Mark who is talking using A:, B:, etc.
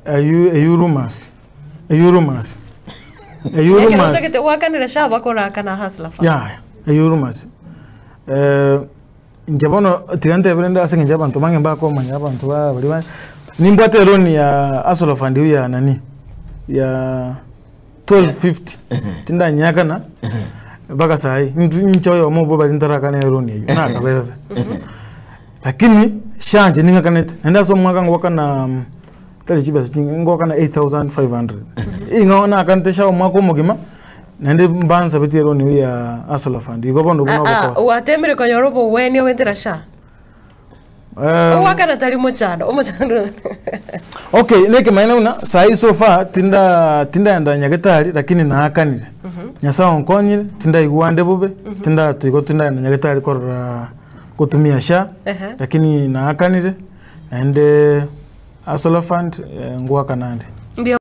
A: Eurumas.
B: Unataka wakanira sha bakora kana hasla fa.
A: Yeah, Eurumas. Njabono tigante brenda asenga abantu mange mbako manya abantu bali ba nimbwate loan ya Asolo Fund ya nani ya 1250 tinda nyakana baka sai nchoyo mobo bali ntaraka na loan ya na kabeza lakini shanje ninga kanete nenda so mwaka ngwaka na tali chiba ngwaka na 8500 ingaona kanete sha mwaka mugima nende mbanza beti loan ya Asolo Fund iko bondo kuno
B: ko watemere ko yorobo weni wentera sha wakana tali mochano
A: okay neke maana una sai so far tinda anda nyagetari lakini na akanire nyasa onkonyire tinda igwande bube tinda tuiko tinda anda nyagetari korra kutumia sha lakini na akanire ende Asolo Fund ngwa kanande